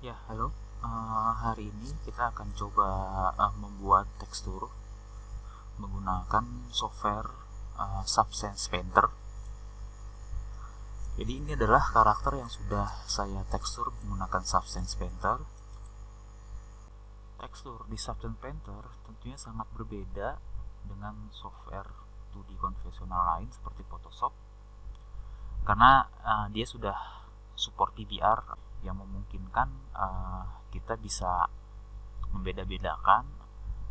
Ya, halo. Hari ini kita akan coba membuat tekstur menggunakan software Substance Painter. Jadi ini adalah karakter yang sudah saya tekstur menggunakan Substance Painter. Tekstur di Substance Painter tentunya sangat berbeda dengan software 2D konvensional lain seperti Photoshop, karena dia sudah support PBR yang memungkinkan kita bisa membeda-bedakan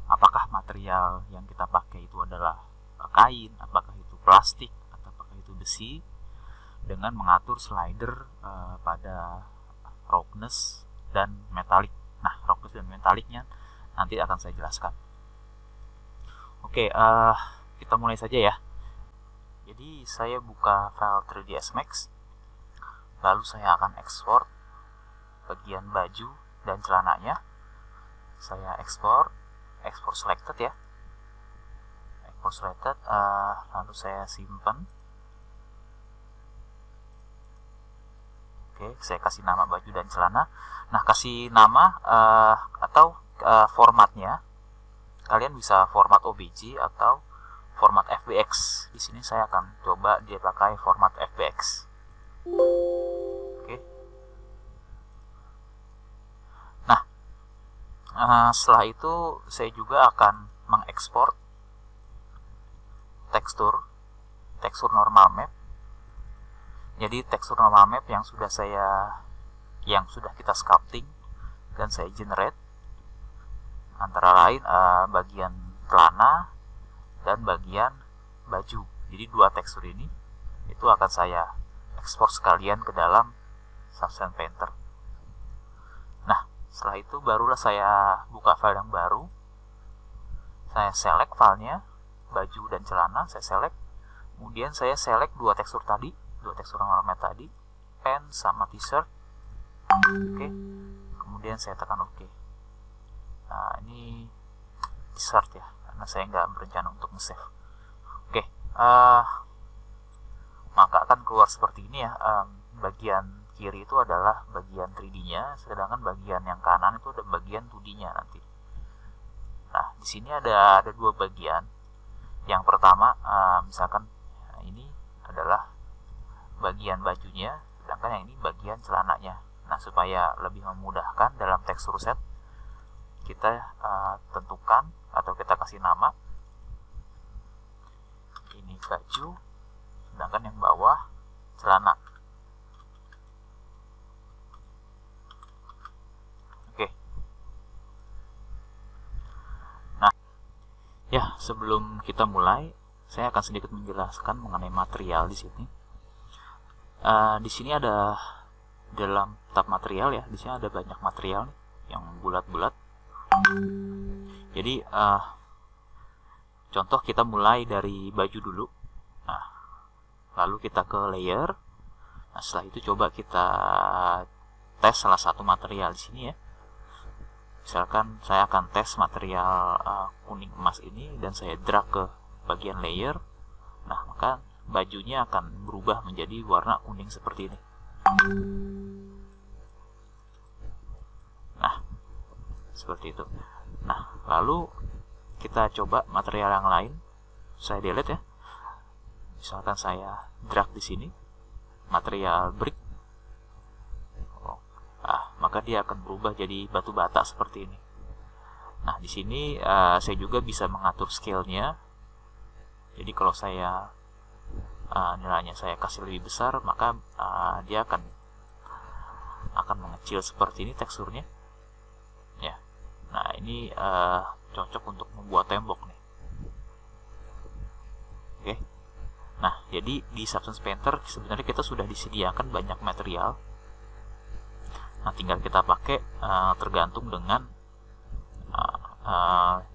apakah material yang kita pakai itu adalah kain, apakah itu plastik, atau apakah itu besi, dengan mengatur slider pada roughness dan metalik. Nah, roughness dan metaliknya nanti akan saya jelaskan. Oke, kita mulai saja ya. Jadi saya buka file 3ds Max, lalu saya akan ekspor bagian baju dan celananya. Saya ekspor selected ya, ekspor selected, lalu saya simpan. Oke, saya kasih nama baju dan celana. Nah, kasih nama atau formatnya, kalian bisa format OBJ atau format FBX. Di sini saya akan coba dia pakai format FBX. Oke. Nah, setelah itu saya juga akan mengekspor tekstur normal map. Jadi tekstur normal map yang sudah kita sculpting dan saya generate, antara lain bagian celana dan bagian baju. Jadi dua tekstur ini itu akan saya ekspor sekalian ke dalam Substance Painter. Nah, setelah itu barulah saya buka file yang baru. Saya select filenya, baju dan celana, saya select. Kemudian saya select dua tekstur normal map tadi, pants sama t-shirt. Oke. Kemudian saya tekan OK. Nah, ini t-shirt ya, karena saya nggak berencana untuk nge-save. Oke. Maka akan keluar seperti ini ya. Bagian kiri itu adalah bagian 3D-nya, sedangkan bagian yang kanan itu ada bagian 2D-nya nanti. Nah, di sini ada dua bagian. Yang pertama, misalkan ini adalah bagian bajunya, sedangkan yang ini bagian celananya. Nah, supaya lebih memudahkan dalam tekstur set, kita tentukan atau kita kasih nama ini baju, sedangkan yang bawah celana. Oke. Nah, ya, sebelum kita mulai, saya akan sedikit menjelaskan mengenai material di sini. Di sini ada dalam tab material ya, di sini ada banyak material yang bulat-bulat. Jadi contoh kita mulai dari baju dulu. Nah, lalu kita ke layer. Nah, setelah itu coba kita tes salah satu material di sini ya. Misalkan saya akan tes material kuning emas ini dan saya drag ke bagian layer. Nah, maka bajunya akan berubah menjadi warna kuning seperti ini. Nah, seperti itu. Nah, lalu kita coba material yang lain. Saya delete ya. Misalkan saya drag di sini material brick. Maka dia akan berubah jadi batu bata seperti ini. Nah, di sini saya juga bisa mengatur scale-nya. Jadi kalau saya nilainya saya kasih lebih besar, maka dia akan mengecil seperti ini teksturnya ya. Nah, ini cocok untuk membuat tembok nih. Oke. Nah, jadi di Substance Painter sebenarnya kita sudah disediakan banyak material. Nah, tinggal kita pakai tergantung dengan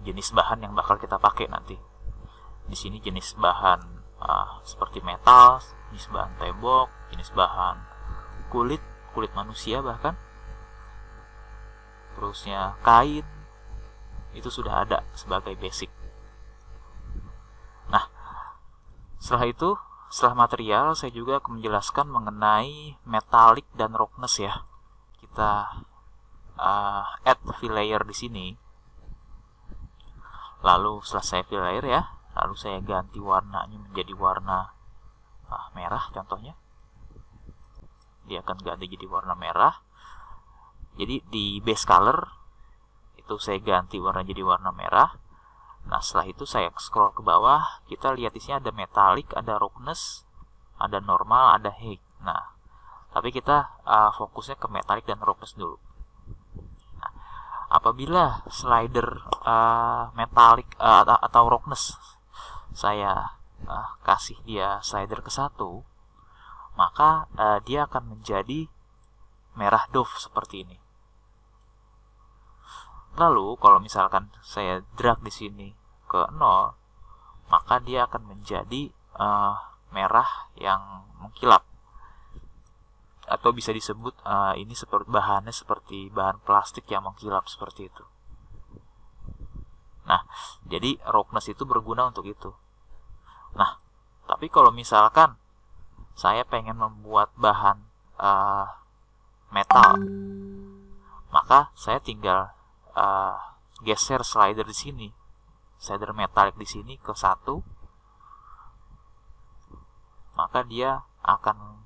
jenis bahan yang bakal kita pakai nanti. Di sini jenis bahan seperti metal, jenis bahan tembok, jenis bahan kulit manusia bahkan, terusnya kain, itu sudah ada sebagai basic. Nah, setelah material, saya juga akan menjelaskan mengenai metalik dan roughness ya. Kita add fill layer di sini. Lalu selesai fill layer ya, lalu saya ganti warnanya menjadi warna merah contohnya. Dia akan ganti jadi warna merah. Jadi di base color itu saya ganti warna jadi warna merah. Nah, setelah itu saya scroll ke bawah, kita lihat di sini ada metallic, ada roughness, ada normal, ada height. Nah, tapi kita fokusnya ke metallic dan roughness dulu. Nah, apabila slider metallic atau roughness saya kasih dia slider ke 1, maka dia akan menjadi merah doff seperti ini. Lalu kalau misalkan saya drag di sini ke 0, maka dia akan menjadi merah yang mengkilap, atau bisa disebut ini seperti bahannya seperti bahan plastik yang mengkilap seperti itu. Nah, jadi roughness itu berguna untuk itu. Nah, tapi kalau misalkan saya pengen membuat bahan metal, maka saya tinggal geser slider di sini, slider metallic di sini ke 1, maka dia akan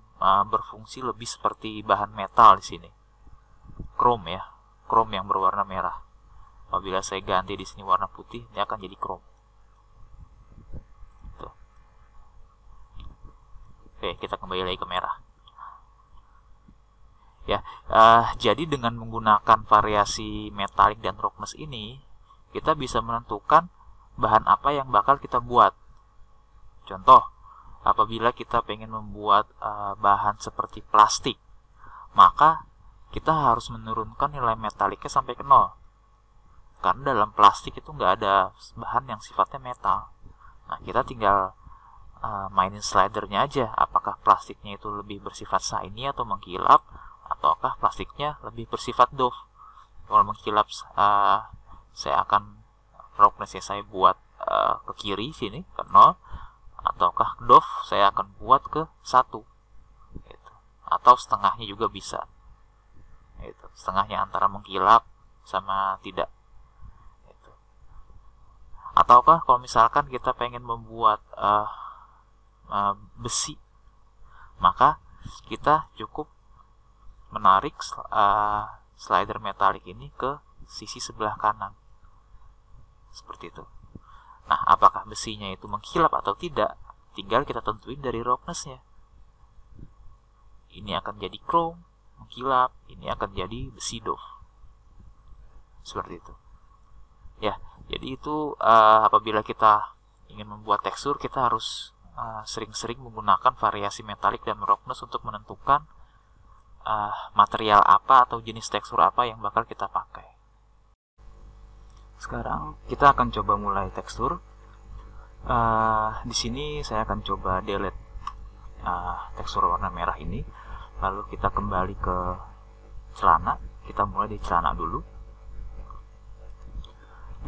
berfungsi lebih seperti bahan metal di sini, chrome ya, chrome yang berwarna merah. Apabila saya ganti di sini warna putih, dia akan jadi chrome. Tuh. Oke, kita kembali lagi ke merah. Ya, jadi dengan menggunakan variasi metallic dan roughness ini, kita bisa menentukan bahan apa yang bakal kita buat. Contoh, apabila kita pengen membuat bahan seperti plastik, maka kita harus menurunkan nilai metallicnya sampai ke 0. Karena dalam plastik itu nggak ada bahan yang sifatnya metal. Nah, kita tinggal mainin slidernya aja, apakah plastiknya itu lebih bersifat shiny atau mengkilap, ataukah plastiknya lebih bersifat doff. Kalau mengkilap, saya akan roughness-nya saya buat ke kiri sini ke 0, ataukah doff saya akan buat ke 1 gitu. Atau setengahnya juga bisa gitu. Setengahnya antara mengkilap sama tidak gitu. Ataukah kalau misalkan kita pengen membuat besi, maka kita cukup menarik slider metalik ini ke sisi sebelah kanan seperti itu. Nah, apakah besinya itu mengkilap atau tidak, tinggal kita tentuin dari roughness-nya. Ini akan jadi chrome, mengkilap, ini akan jadi besi doff seperti itu ya. Jadi itu apabila kita ingin membuat tekstur, kita harus sering-sering menggunakan variasi metalik dan roughness untuk menentukan material apa atau jenis tekstur apa yang bakal kita pakai. Sekarang kita akan coba mulai tekstur. Di sini saya akan coba delete tekstur warna merah ini. Lalu kita kembali ke celana. Kita mulai di celana dulu.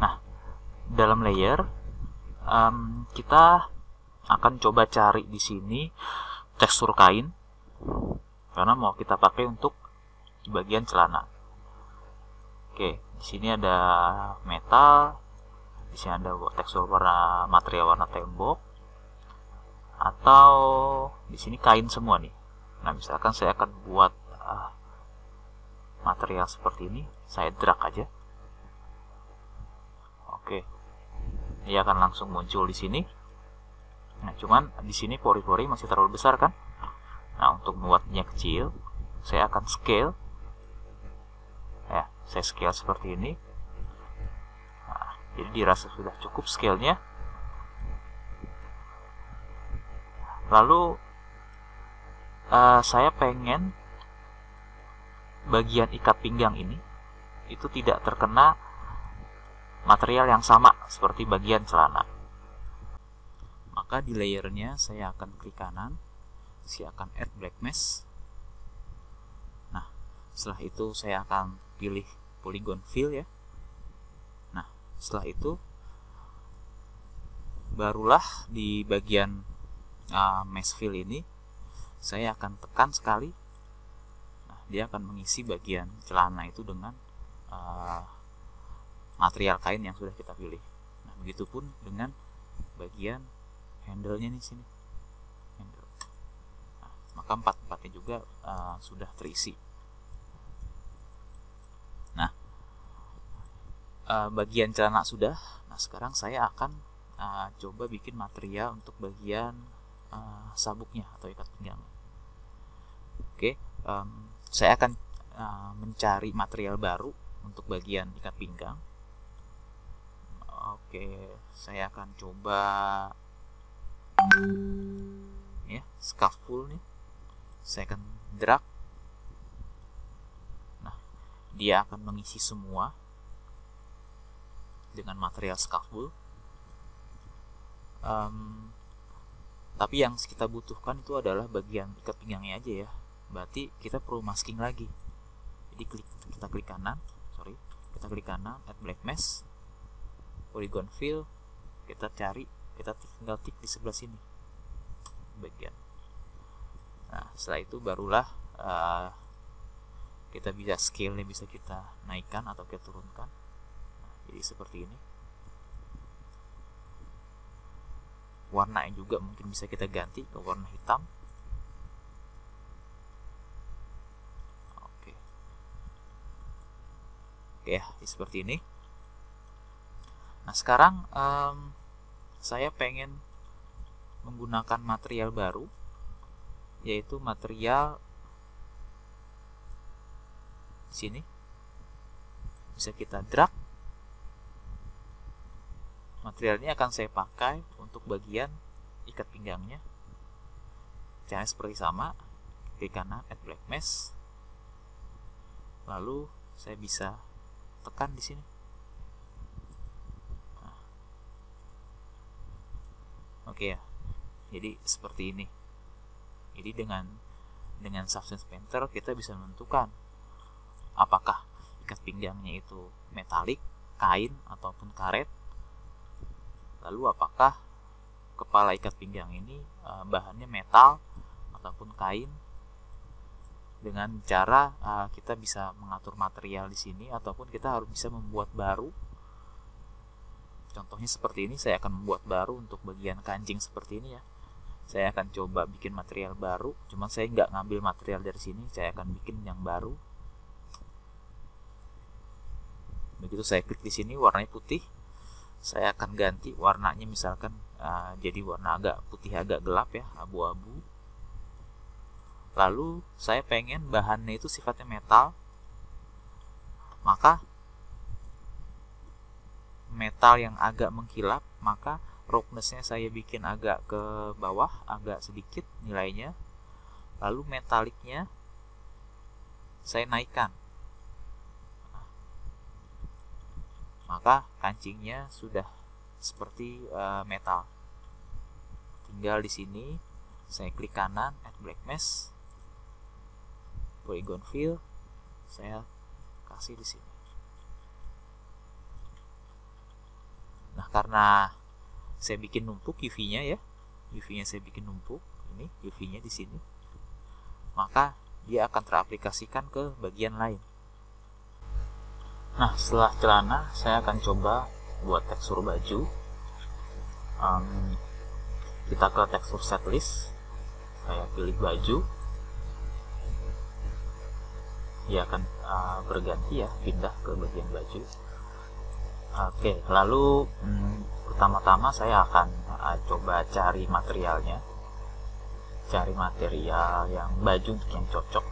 Nah, dalam layer kita akan coba cari di sini tekstur kain, karena mau kita pakai untuk bagian celana. Oke, di sini ada metal, di sini ada tekstur warna material warna tembok, atau di sini kain semua nih. Nah, misalkan saya akan buat material seperti ini, saya drag aja. Oke, dia akan langsung muncul di sini. Nah, cuman di sini pori-pori masih terlalu besar kan? Nah, untuk membuatnya kecil, saya akan scale. Ya, saya scale seperti ini. Nah, jadi dirasa sudah cukup scale-nya. Lalu saya pengen bagian ikat pinggang ini itu tidak terkena material yang sama seperti bagian celana. Maka di layernya saya akan klik kanan, saya akan add black mesh. Nah, setelah itu saya akan pilih polygon fill ya. Nah, setelah itu barulah di bagian mesh fill ini saya akan tekan sekali. Nah, dia akan mengisi bagian celana itu dengan material kain yang sudah kita pilih. Nah, begitupun dengan bagian handle-nya nih sini. Handle. Nah, maka empat-empatnya juga sudah terisi. Nah, bagian celana sudah. Nah, sekarang saya akan coba bikin material untuk bagian sabuknya atau ikat pinggang. Oke, saya akan mencari material baru untuk bagian ikat pinggang. Oke, saya akan coba ya, scaffold nih. Saya akan drag. Nah, dia akan mengisi semua dengan material scaffold. Tapi yang kita butuhkan itu adalah bagian ikat pinggangnya aja ya. Berarti kita perlu masking lagi. Jadi kita klik kanan, add black mesh, polygon fill, kita tinggal tik di sebelah sini bagian. Nah, setelah itu barulah kita bisa scale-nya bisa kita naikkan atau kita turunkan. Nah, jadi seperti ini. Warnanya juga mungkin bisa kita ganti ke warna hitam. Oke ya, seperti ini. Nah, sekarang saya pengen menggunakan material baru, yaitu material sini. Bisa kita drag. Material ini akan saya pakai untuk bagian ikat pinggangnya. Caranya seperti sama. Klik kanan, add black mesh. Lalu saya bisa tekan di sini. Nah. Oke ya. Jadi seperti ini. Jadi dengan Substance Painter kita bisa menentukan apakah ikat pinggangnya itu metalik, kain ataupun karet. Lalu apakah kepala ikat pinggang ini bahannya metal ataupun kain. Dengan cara kita bisa mengatur material di sini ataupun kita harus bisa membuat baru. Contohnya seperti ini, saya akan membuat baru untuk bagian kancing seperti ini ya. Saya akan coba bikin material baru, cuman saya nggak ngambil material dari sini, saya akan bikin yang baru. Begitu saya klik di sini, warnanya putih. Saya akan ganti warnanya misalkan jadi warna agak putih agak gelap ya, abu-abu. Lalu saya pengen bahannya itu sifatnya metal, maka metal yang agak mengkilap, maka roughness-nya saya bikin agak ke bawah, agak sedikit nilainya. Lalu metaliknya saya naikkan. Maka kancingnya sudah seperti metal. Tinggal di sini saya klik kanan, add black mesh, polygon fill, saya kasih di sini. Nah, karena saya bikin numpuk UV-nya ya, UV-nya saya bikin numpuk, ini UV-nya di sini, maka dia akan teraplikasikan ke bagian lain. Nah, setelah celana saya akan coba buat tekstur baju. Kita ke tekstur setlist, saya pilih baju, dia akan berganti ya, pindah ke bagian baju. Oke, lalu pertama-tama saya akan coba cari materialnya, cari material yang baju yang cocok.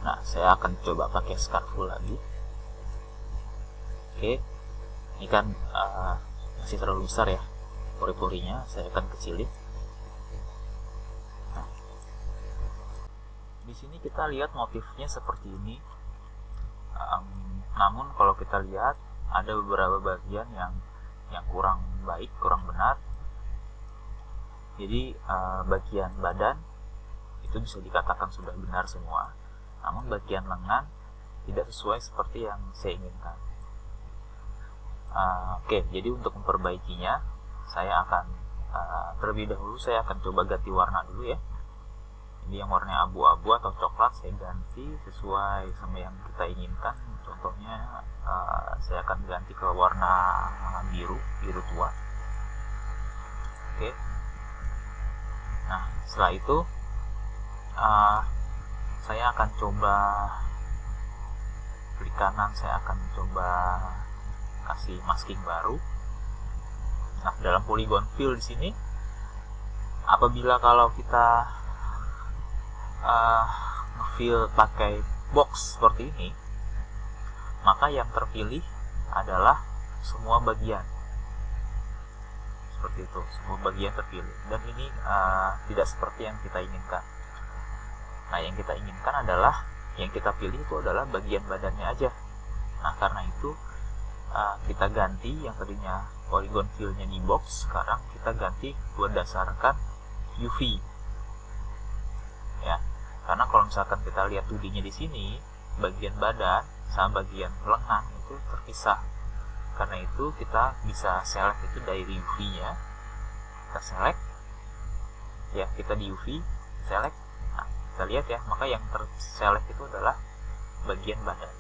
Nah, saya akan coba pakai scaffold lagi. Oke, ini kan masih terlalu besar ya, pori-porinya saya akan kecilin. Nah, di sini kita lihat motifnya seperti ini. Namun kalau kita lihat ada beberapa bagian yang kurang baik, kurang benar. Jadi bagian badan itu bisa dikatakan sudah benar semua, namun bagian lengan tidak sesuai seperti yang saya inginkan. Oke, jadi untuk memperbaikinya saya akan terlebih dahulu saya akan coba ganti warna dulu ya. Jadi yang warnanya abu-abu atau coklat saya ganti sesuai sama yang kita inginkan. Contohnya saya akan ganti ke warna biru tua. Oke. Nah, setelah itu saya akan coba klik kanan, saya akan coba kasih masking baru. Nah, dalam polygon fill di sini, apabila kalau kita nge-fill pakai box seperti ini, maka yang terpilih adalah semua bagian. Seperti itu, semua bagian terpilih. Dan ini tidak seperti yang kita inginkan. Nah, yang kita inginkan adalah, yang kita pilih itu adalah bagian badannya aja. Nah, karena itu kita ganti yang tadinya polygon fill-nya di box, sekarang kita ganti berdasarkan UV. Ya, karena kalau misalkan kita lihat 2D-nya di sini, bagian badan sama bagian lengan itu terpisah. Karena itu kita bisa select itu dari UV-nya. Kita select, ya, kita di UV select. Nah, kita lihat ya, maka yang terselect itu adalah bagian badan.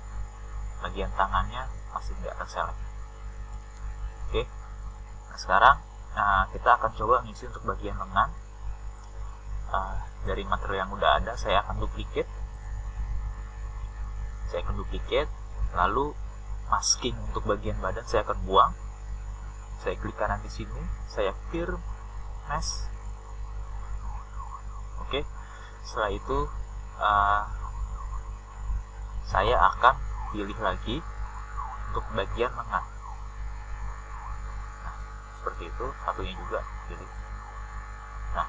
Bagian tangannya masih nggak terselect. Oke. Nah, sekarang kita akan coba ngisi untuk bagian lengan. Dari material yang udah ada, saya akan duplicate. Lalu masking untuk bagian badan saya akan buang. Saya klik kanan di sini, saya firm mesh. Oke. Setelah itu saya akan pilih lagi untuk bagian lengan. Nah, seperti itu, satunya juga pilih. Nah,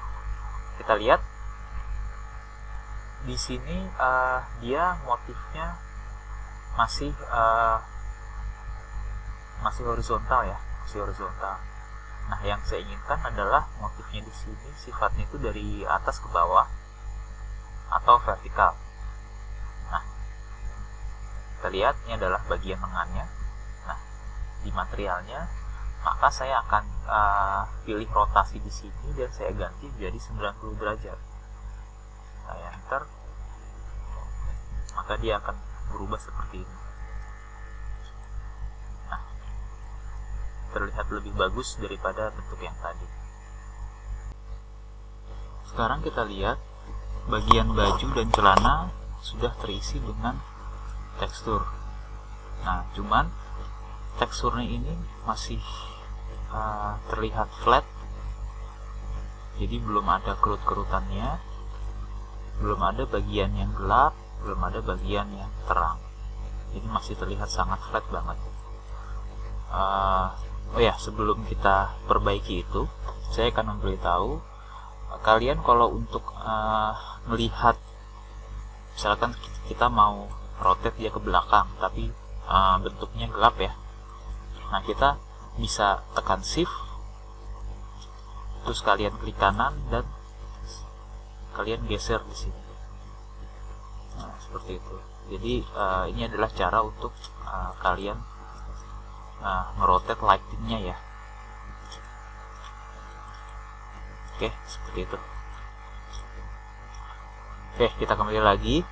kita lihat di sini dia motifnya masih horizontal ya, masih horizontal. Nah, yang saya inginkan adalah motifnya di sini sifatnya itu dari atas ke bawah atau vertikal. Nah, kita lihat ini adalah bagian lengannya. Nah, di materialnya, maka saya akan pilih rotasi di sini dan saya ganti menjadi 90 derajat. Saya enter, maka dia akan berubah seperti ini. Nah, terlihat lebih bagus daripada bentuk yang tadi. Sekarang kita lihat bagian baju dan celana sudah terisi dengan tekstur. Nah, cuman teksturnya ini masih terlihat flat, jadi belum ada kerut-kerutannya, belum ada bagian yang gelap, belum ada bagian yang terang. Jadi masih terlihat sangat flat banget. Oh ya, sebelum kita perbaiki itu, saya akan memberitahu kalian kalau untuk melihat, misalkan kita mau rotate dia ke belakang, tapi bentuknya gelap ya. Nah, kita bisa tekan shift, terus kalian klik kanan dan kalian geser di sini. Nah, seperti itu. Jadi ini adalah cara untuk kalian ngerotate lightingnya ya. Oke, seperti itu. Oke, kita kembali lagi.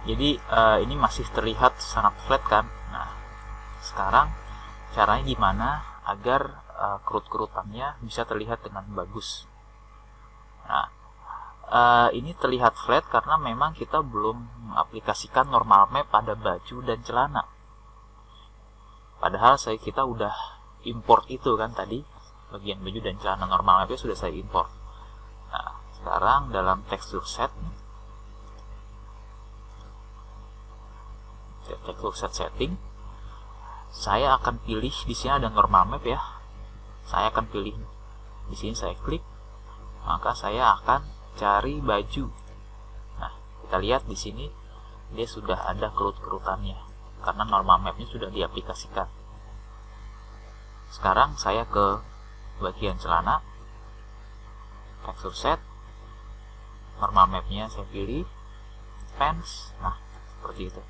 Jadi ini masih terlihat sangat flat kan. Nah, sekarang caranya gimana agar kerut-kerutannya bisa terlihat dengan bagus. Nah, ini terlihat flat karena memang kita belum mengaplikasikan normal map pada baju dan celana. Padahal kita udah import itu kan tadi, bagian baju dan celana normal mapnya sudah saya import. Nah, sekarang dalam texture set, texture set setting, saya akan pilih di sini ada normal map ya. Saya akan pilih di sini, saya klik, maka saya akan cari baju. Nah, kita lihat di sini dia sudah ada kerut-kerutannya karena normal mapnya sudah diaplikasikan. Sekarang saya ke bagian celana, texture set, normal mapnya saya pilih, pants. Nah, seperti itu.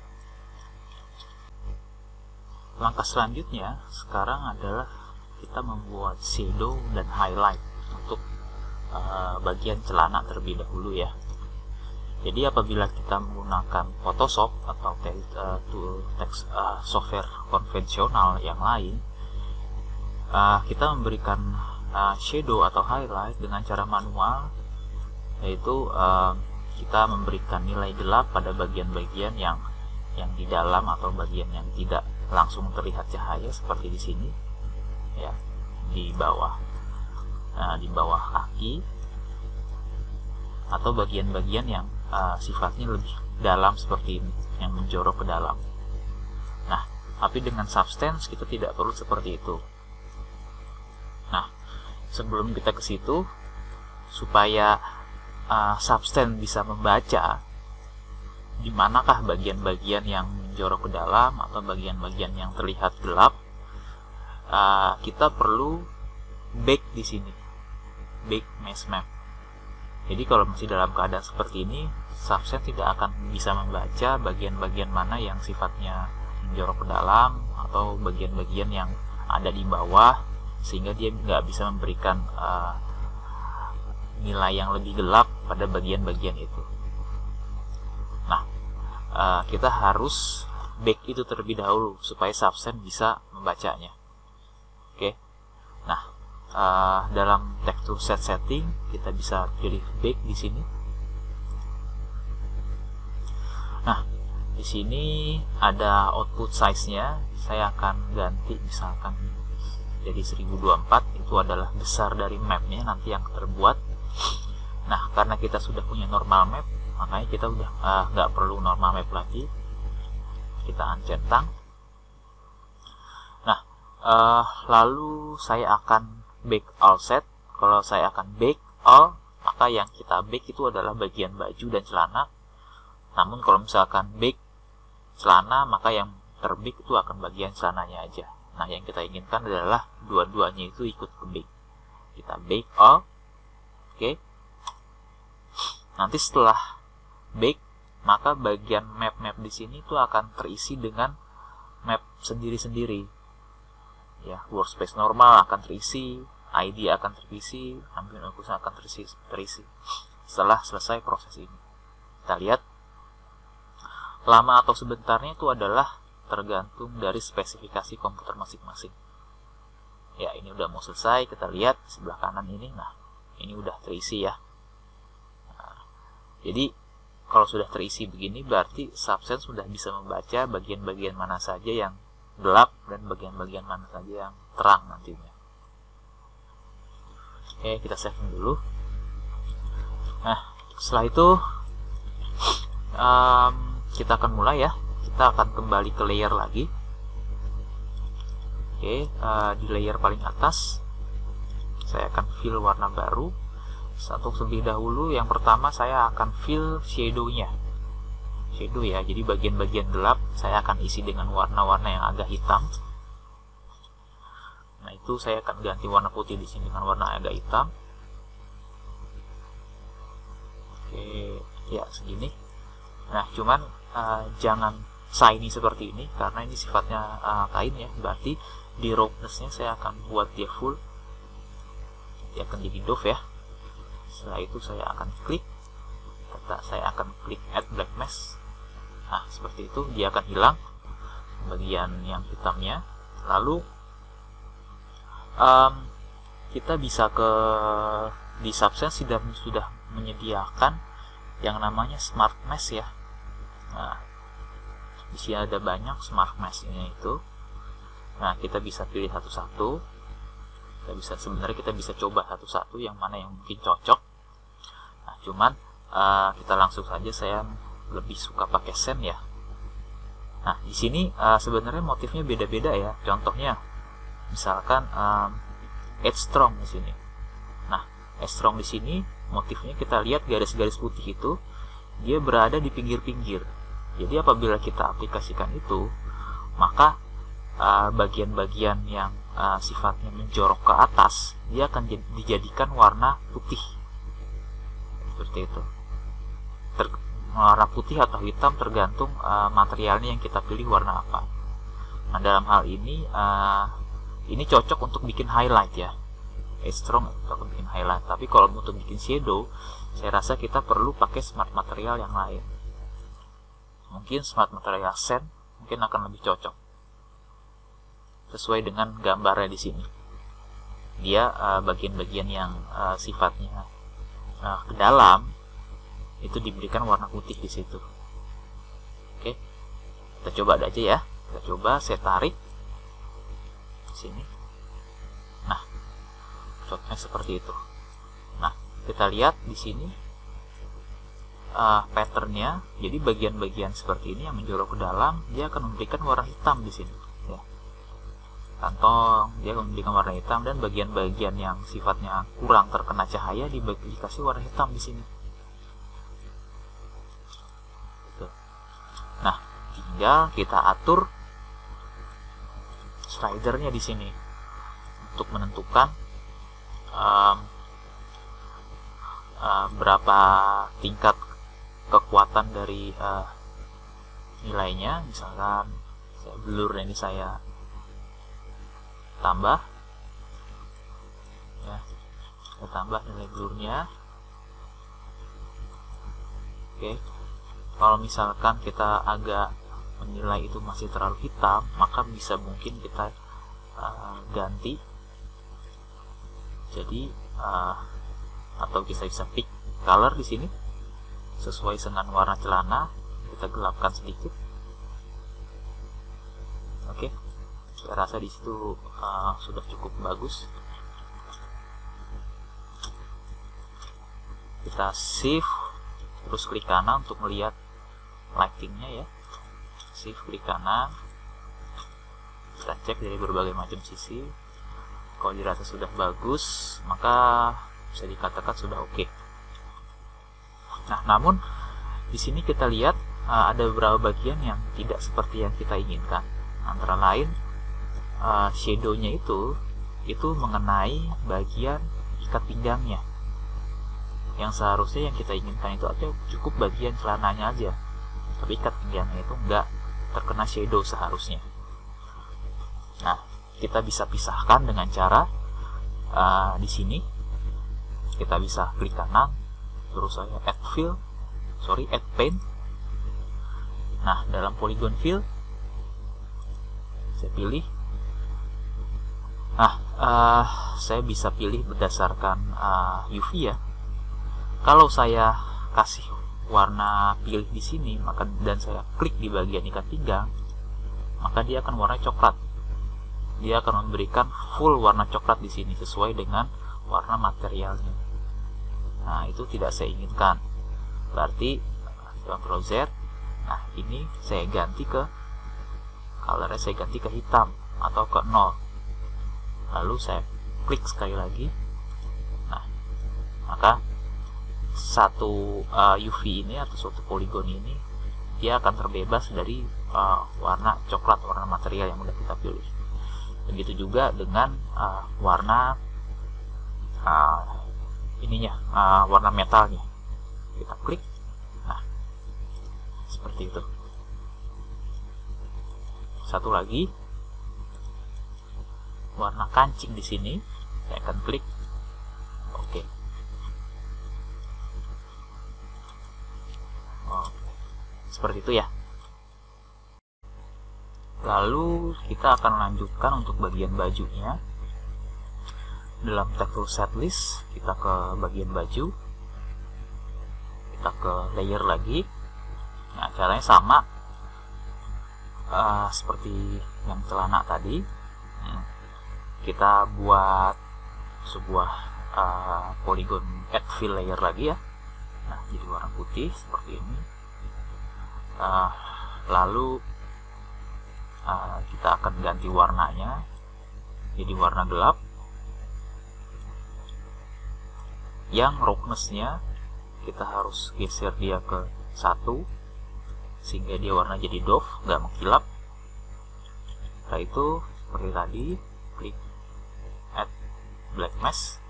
Langkah selanjutnya sekarang adalah kita membuat shadow dan highlight untuk bagian celana terlebih dahulu ya. Jadi apabila kita menggunakan Photoshop atau teks software konvensional yang lain, kita memberikan shadow atau highlight dengan cara manual, yaitu kita memberikan nilai gelap pada bagian-bagian yang di dalam atau bagian yang tidak langsung terlihat cahaya seperti di sini ya, di bawah kaki, atau bagian-bagian yang sifatnya lebih dalam seperti ini, yang menjorok ke dalam. Nah, tapi dengan Substance kita tidak perlu seperti itu. Nah, sebelum kita ke situ, supaya Substance bisa membaca di manakah bagian-bagian yang menjorok ke dalam atau bagian-bagian yang terlihat gelap, kita perlu bake di sini, bake mesh map. Jadi kalau masih dalam keadaan seperti ini, Substance tidak akan bisa membaca bagian-bagian mana yang sifatnya menjorok ke dalam atau bagian-bagian yang ada di bawah, sehingga dia nggak bisa memberikan nilai yang lebih gelap pada bagian-bagian itu. Nah, kita harus bake itu terlebih dahulu supaya Substance bisa membacanya. Oke. Nah, dalam texture set setting kita bisa pilih bake di sini. Nah, di sini ada output size-nya. Saya akan ganti misalkan jadi 1024, itu adalah besar dari mapnya nanti yang terbuat. Nah, karena kita sudah punya normal map, makanya kita udah nggak perlu normal map lagi. Kita uncentang. Nah, lalu saya akan bake all set. Kalau saya akan bake all, maka yang kita bake itu adalah bagian baju dan celana. Namun kalau misalkan bake celana, maka yang terbake itu akan bagian celananya aja. Nah, yang kita inginkan adalah dua-duanya itu ikut ke bake. Kita bake all. Oke. Nanti setelah bake, maka bagian map-map di sini itu akan terisi dengan map sendiri-sendiri. Ya, workspace normal akan terisi, ID akan terisi, ambient occlusion akan terisi. Setelah selesai proses ini, kita lihat lama atau sebentarnya itu adalah tergantung dari spesifikasi komputer masing-masing. Ya, ini udah mau selesai. Kita lihat sebelah kanan ini. Nah, ini udah terisi ya. Nah, jadi kalau sudah terisi begini, berarti Substance sudah bisa membaca bagian-bagian mana saja yang gelap dan bagian-bagian mana saja yang terang nantinya. Oke, kita save dulu. Nah, setelah itu kita akan mulai ya. Kita akan kembali ke layer lagi. Oke, di layer paling atas saya akan fill warna baru. Untuk terlebih dahulu, yang pertama saya akan fill shadow-nya. Shadow ya, jadi bagian-bagian gelap saya akan isi dengan warna-warna yang agak hitam. Nah, itu saya akan ganti warna putih di sini dengan warna agak hitam. Oke, ya segini. Nah, cuman jangan shiny seperti ini karena ini sifatnya kain ya. Berarti di roughness-nya saya akan buat dia full. Dia akan jadi doff ya. Setelah itu saya akan klik, saya akan klik add black mesh. Nah, seperti itu dia akan hilang bagian yang hitamnya. Lalu kita bisa di Substance sudah menyediakan yang namanya smart mesh ya. Nah, di sini ada banyak smart mesh-nya itu. Nah, kita bisa pilih satu-satu. Sebenarnya kita bisa coba satu-satu yang mana yang mungkin cocok. Nah, cuman kita langsung saja, saya lebih suka pakai Sand ya. Nah, di sini sebenarnya motifnya beda-beda ya. Contohnya, misalkan Edge Strong di sini. Nah, Edge Strong di sini motifnya kita lihat garis-garis putih itu dia berada di pinggir-pinggir. Jadi apabila kita aplikasikan itu, maka bagian-bagian yang sifatnya menjorok ke atas dia akan dijadikan warna putih seperti itu. Warna putih atau hitam tergantung materialnya yang kita pilih warna apa. Nah, dalam hal ini cocok untuk bikin highlight ya. strong atau bikin highlight. Tapi kalau untuk bikin shadow, saya rasa kita perlu pakai smart material yang lain. Mungkin smart material sand mungkin akan lebih cocok sesuai dengan gambarnya di sini. Dia bagian-bagian yang sifatnya ke dalam itu diberikan warna putih di situ. Oke, kita coba aja ya. Kita coba, saya tarik sini. Nah, contohnya seperti itu. Nah, kita lihat di sini patternnya. Jadi bagian-bagian seperti ini yang menjorok ke dalam, dia akan memberikan warna hitam di sini. Ya. Kantong, dia akan memberikan warna hitam, dan bagian-bagian yang sifatnya kurang terkena cahaya dikasih warna hitam di sini. Nah, tinggal kita atur slidernya di sini untuk menentukan berapa tingkat kekuatan dari nilainya. Misalkan blur ini saya tambah, ya, saya tambah nilai blurnya. Oke, kalau misalkan kita agak menilai itu masih terlalu hitam, maka bisa mungkin kita ganti. Jadi atau kita bisa pick color di sini sesuai dengan warna celana, kita gelapkan sedikit. Oke, saya rasa di situ sudah cukup bagus. Kita shift terus klik kanan untuk melihat lightingnya ya. Shift klik kanan, kita cek dari berbagai macam sisi. Kalau dirasa sudah bagus, maka bisa dikatakan sudah oke. Nah, namun di sini kita lihat ada beberapa bagian yang tidak seperti yang kita inginkan. Antara lain shadownya itu mengenai bagian ikat pinggangnya. Yang seharusnya yang kita inginkan itu aja cukup bagian celananya aja, tapi ikat pinggangnya itu enggak terkena shadow seharusnya. Nah, kita bisa pisahkan dengan cara di sini kita bisa klik kanan, terus saya add paint. Nah, dalam polygon fill saya pilih. Nah, saya bisa pilih berdasarkan UV ya. Kalau saya kasih warna pilih di sini, maka dan saya klik di bagian ikat pinggang, maka dia akan warna coklat. Dia akan memberikan full warna coklat di sini sesuai dengan warna materialnya. Nah, itu tidak saya inginkan. Berarti Ctrl Z. Nah, ini saya ganti ke colornya, saya ganti ke hitam atau ke 0. Lalu saya klik sekali lagi. Nah, maka satu UV ini atau suatu poligon ini dia akan terbebas dari warna coklat, warna material yang sudah kita pilih. Begitu juga dengan warna warna metalnya. Kita klik. Nah, seperti itu. Satu lagi, warna kancing di sini, saya akan klik. Oke. Seperti itu ya. Lalu kita akan lanjutkan untuk bagian bajunya. Dalam texture setlist, kita ke bagian baju, kita ke layer lagi. Nah, caranya sama seperti yang celana tadi. Kita buat sebuah polygon add fill layer lagi ya. Nah, jadi warna putih seperti ini. Lalu kita akan ganti warnanya jadi warna gelap. Yang roughness-nya kita harus geser dia ke 1 sehingga dia warna jadi doff, nggak mengkilap. Setelah itu seperti tadi, klik add black mask.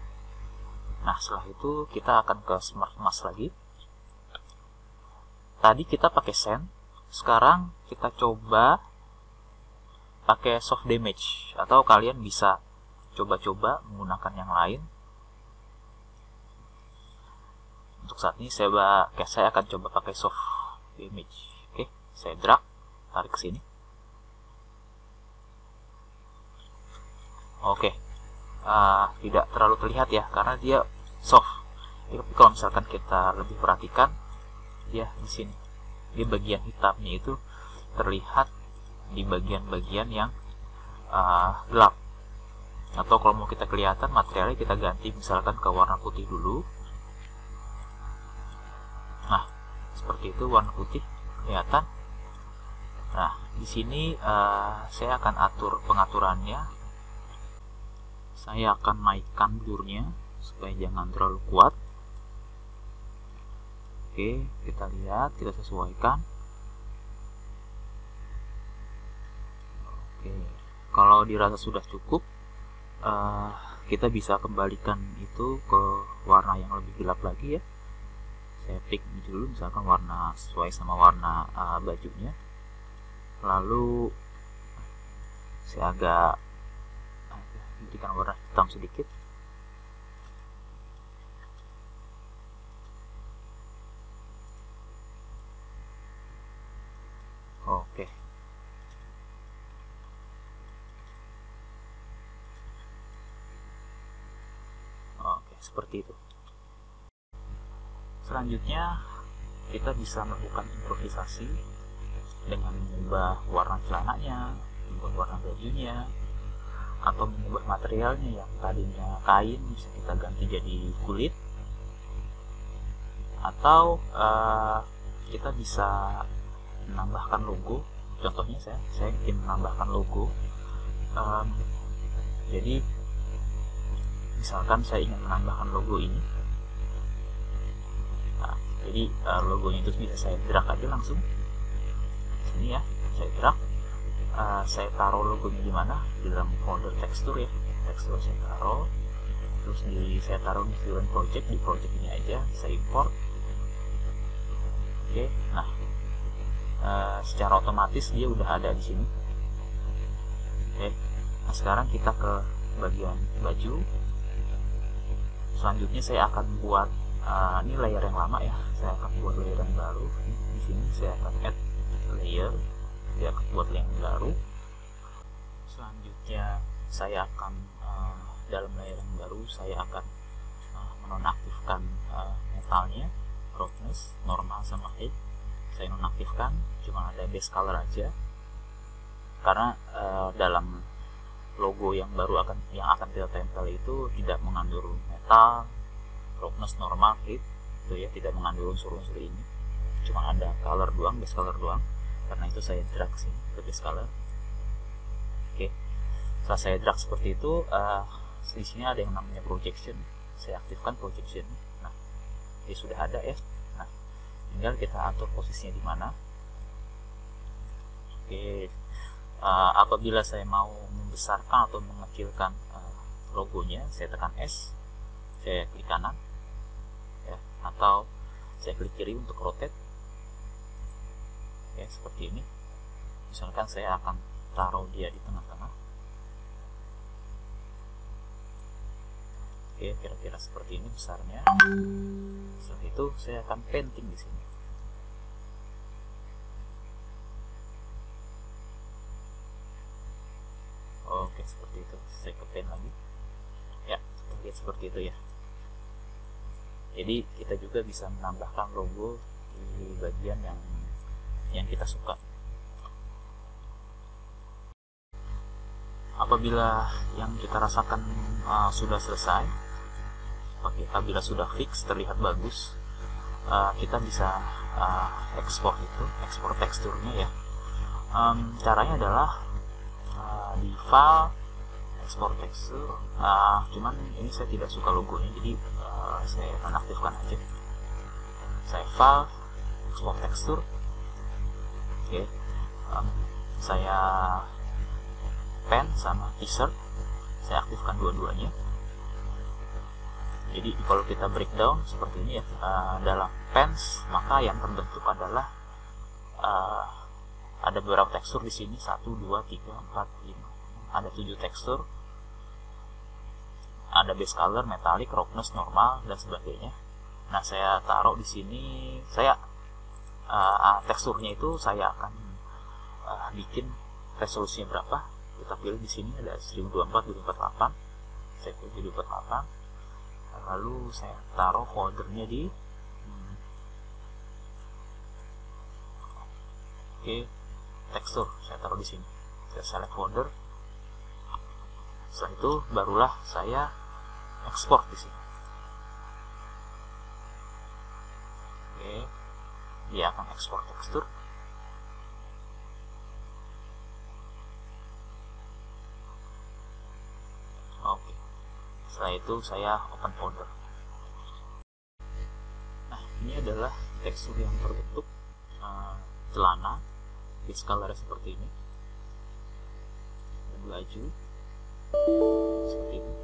Nah, setelah itu kita akan ke smart mask lagi. Tadi kita pakai sand, sekarang kita coba pakai soft damage, atau kalian bisa coba-coba menggunakan yang lain. Untuk saat ini saya akan coba pakai soft image. Oke, saya drag, tarik ke sini. Oke, tidak terlalu terlihat ya karena dia soft. Tapi kalau misalkan kita lebih perhatikan, ya di sini, di bagian hitamnya itu terlihat di bagian-bagian yang gelap. Atau kalau mau kita kelihatan materialnya, kita ganti misalkan ke warna putih dulu. Nah, seperti itu, warna putih kelihatan. Nah, di sini saya akan atur pengaturannya. Saya akan naikkan blurnya supaya jangan terlalu kuat. Oke, kita lihat, kita sesuaikan. Oke, kalau dirasa sudah cukup, kita bisa kembalikan itu ke warna yang lebih gelap lagi ya. Saya pick dulu misalkan warna sesuai sama warna bajunya. Lalu saya agak berikan warna hitam sedikit. Oke. Oke, seperti itu. Selanjutnya kita bisa melakukan improvisasi dengan mengubah warna celananya, mengubah warna bajunya, atau mengubah materialnya yang tadinya kain bisa kita ganti jadi kulit, atau kita bisa menambahkan logo. Contohnya saya ingin menambahkan logo. Jadi misalkan saya ingin menambahkan logo ini. Nah, jadi logonya itu bisa saya drag aja langsung sini ya, saya drag. Saya taruh logonya di mana? Di dalam folder tekstur ya. Tekstur saya taruh. Terus saya taruh di Fluent Project, di project ini aja, saya import. Oke, nah secara otomatis dia udah ada di sini. Oke, nah sekarang kita ke bagian baju. Selanjutnya saya akan buat ini layer yang lama ya. Saya akan buat layer yang baru. Di sini saya akan add layer. Dia akan buat yang baru. Selanjutnya saya akan dalam layer yang baru saya akan menonaktifkan metalnya, roughness, normal sama height. Saya nonaktifkan, cuma ada base color aja. Karena dalam logo yang baru yang akan kita tempel itu tidak mengandung metal, roughness, normal, height, itu ya, tidak mengandung unsur-unsur ini. Cuma ada color doang, base color doang. Karena itu saya drag sini ke base color. Oke, setelah saya drag seperti itu, di sini ada yang namanya projection. Saya aktifkan projection. Nah, dia sudah ada ya. Nah, tinggal kita atur posisinya di mana. Oke, apabila saya mau membesarkan atau mengecilkan logonya, saya tekan S, saya klik kanan, ya, atau saya klik kiri untuk rotate. Ya, seperti ini. Misalkan saya akan taruh dia di tengah-tengah. Oke, kira-kira seperti ini besarnya. Setelah itu saya akan painting di sini. Oke, seperti itu. Saya ke paint lagi. Ya, kita lihat seperti itu ya. Jadi kita juga bisa menambahkan logo di bagian yang kita suka. Apabila yang kita rasakan sudah selesai, apabila sudah fix, terlihat bagus, kita bisa ekspor teksturnya ya. Caranya adalah di file ekspor tekstur. Cuman ini saya tidak suka logonya, jadi saya nonaktifkan aja. Saya file ekspor tekstur. Oke, saya pen sama insert, saya aktifkan dua-duanya. Jadi kalau kita breakdown seperti ini ya, dalam pens maka yang terbentuk adalah ada beberapa tekstur di sini, 1, 2, 3, 4, 5, ada 7 tekstur. ada base color, metallic, roughness, normal, dan sebagainya. Nah, saya taruh di sini, saya teksturnya itu saya akan bikin resolusinya berapa. Kita pilih di sini ada 1024 1048. Saya pilih 1048. Lalu saya taruh foldernya di tekstur, saya taruh di sini. Saya select folder. Setelah itu barulah saya ekspor di sini. Dia akan ekspor tekstur. Setelah itu saya open folder. Nah, ini adalah tekstur yang terbentuk celana, base color seperti ini, dan baju seperti ini.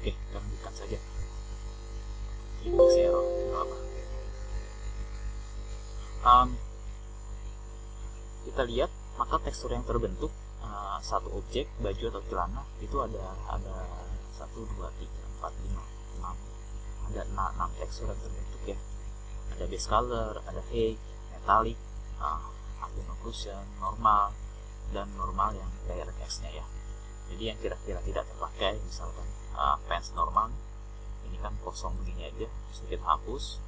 Kita lanjutkan saja. Ini masih error, apa? Kita lihat, maka tekstur yang terbentuk satu objek, baju atau celana itu ada 1, 2, 3, 4, 5, 6. Ada 6 tekstur yang terbentuk ya. Ada base color, ada fake, metallic, margin occlusion, normal, dan normal yang DirectX nya ya. Jadi yang kira-kira tidak terpakai, misalkan fence normal, ini kan kosong begini aja, bisa kita hapus.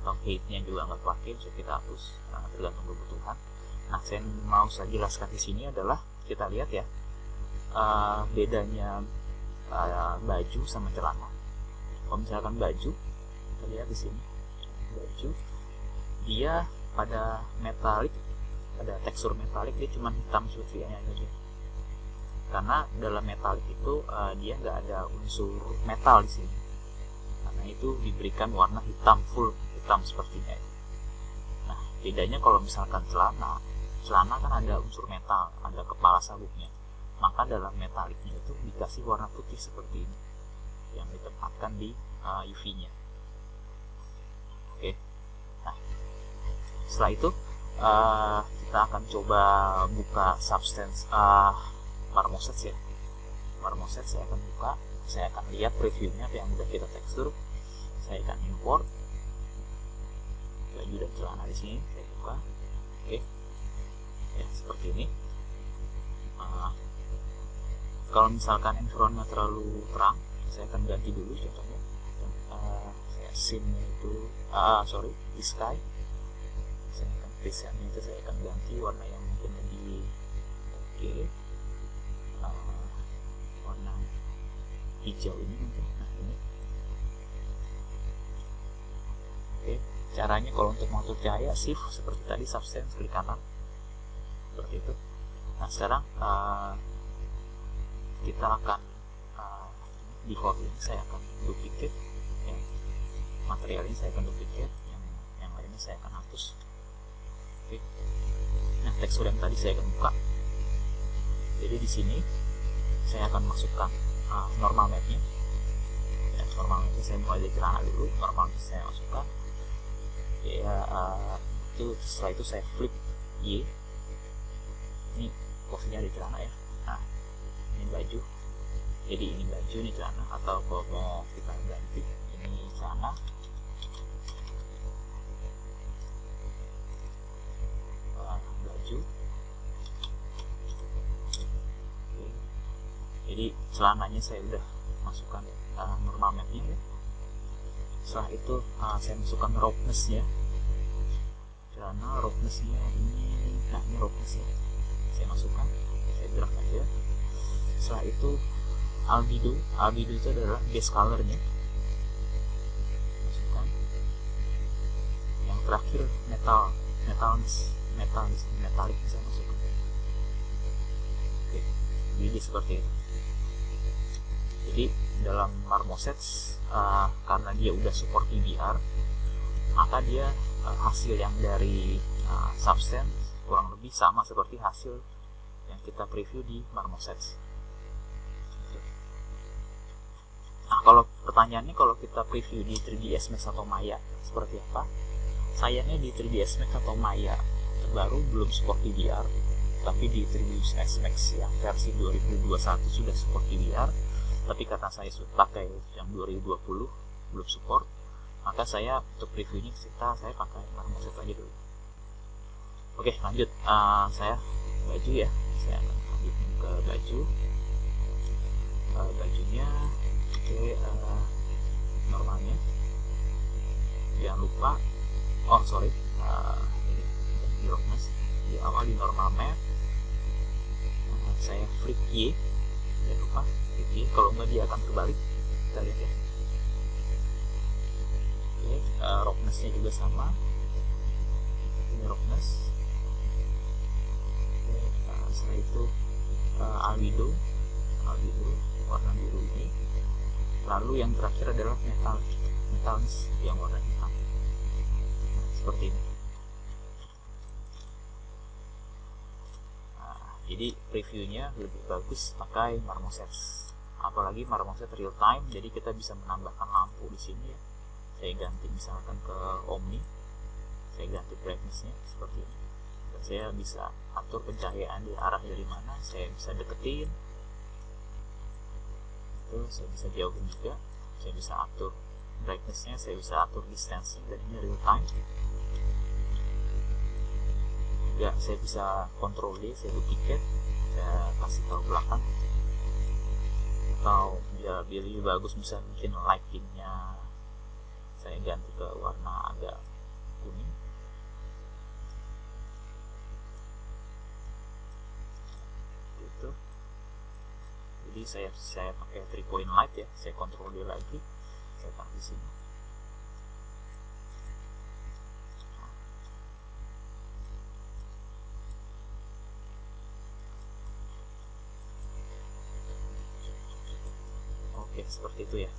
Atau height-nya juga nggak pakai, bisa kita hapus, tergantung kebutuhan. Nah, saya mau saya jelaskan di sini adalah kita lihat ya, bedanya baju sama celana. Kalau misalkan baju, kita lihat di sini, baju dia pada metalik, pada tekstur metalik dia cuma hitam sepertinya aja. Karena dalam metalik itu dia nggak ada unsur metal di sini. Karena itu diberikan warna hitam, full hitam sepertinya. Nah, bedanya kalau misalkan celana kan ada unsur metal, ada kepala sabuknya. Maka dalam metaliknya itu dikasih warna putih seperti ini, yang ditempatkan di UV-nya. Nah, setelah itu kita akan coba buka substance Marmoset ya. Marmoset saya akan buka, saya akan lihat previewnya yang udah kita tekstur. Saya akan import baju dan celana di sini, saya buka. Ya, seperti ini. Kalau misalkan environment terlalu terang, saya akan ganti dulu contohnya. Saya scene itu di sky. Saya akan presentnya itu saya akan ganti warna yang mungkin lebih warna hijau ini mungkin. Nah, ini. Caranya kalau untuk mengatur cahaya shift seperti tadi, substance klik kanan seperti itu. Nah, sekarang kita akan default ini saya akan duplicate ya. Material ini saya akan duplicate, yang lainnya saya akan hapus. Nah, tekstur yang tadi saya akan buka. Jadi di sini saya akan masukkan normal mapnya ya. Normal mapnya saya mulai dari celana dulu, normal saya masukkan ya. Setelah itu saya flip Y. Ini posisinya di celana ya. Nah, ini baju, jadi ini baju, ini celana. Atau kalau mau kita ganti, ini celana, baju. Jadi celananya saya udah masukkan normal mapnya ya. Setelah itu saya masukkan roughness ya. Celana roughnessnya ini, nah ini roughnessnya saya masukkan, saya drag aja. Setelah itu albedo itu adalah base colornya, masukkan. Yang terakhir metallic saya masukkan. Jadi seperti itu. Jadi dalam Marmoset karena dia udah support PBR, maka dia hasil yang dari substance kurang lebih sama seperti hasil yang kita preview di Marmoset. Nah, kalau pertanyaannya, kalau kita preview di 3ds Max atau Maya seperti apa? Sayangnya di 3ds Max atau Maya terbaru belum support DVR, tapi di Trivius X Max yang versi 2021 sudah support DVR. Tapi karena saya pakai yang 2020 belum support, maka saya untuk review ini saya pakai marmoset aja dulu. Oke, lanjut. Saya baju ya, saya akan lanjutin ke baju. Bajunya normalnya jangan lupa ini di roughness di awal di normal map. Saya flip Y, jangan lupa flip Y, kalau enggak dia akan terbalik. Kita lihat ya. Roughness-nya juga sama, ini roughness. Setelah itu albedo warna biru ini. Lalu yang terakhir adalah metals yang warna hitam. Seperti ini. Jadi previewnya lebih bagus pakai marmoset, apalagi marmoset real time. Jadi kita bisa menambahkan lampu di sini ya. Saya ganti misalkan ke Omni, saya ganti brightness-nya seperti ini. Dan saya bisa atur pencahayaan di arah dari mana, saya bisa deketin, itu saya bisa jauhin juga. Saya bisa atur brightness-nya, saya bisa atur distancing, dan ini real time. Ya, saya bisa kontrol dia, saya duplicate, saya kasih tahu belakang, atau ya biar lebih bagus misalnya mungkin lighting-nya saya ganti ke warna agak kuning. Gitu. Jadi saya pakai 3 point light ya, saya kontrol dia lagi, saya taruh di sini. Oke, seperti itu ya.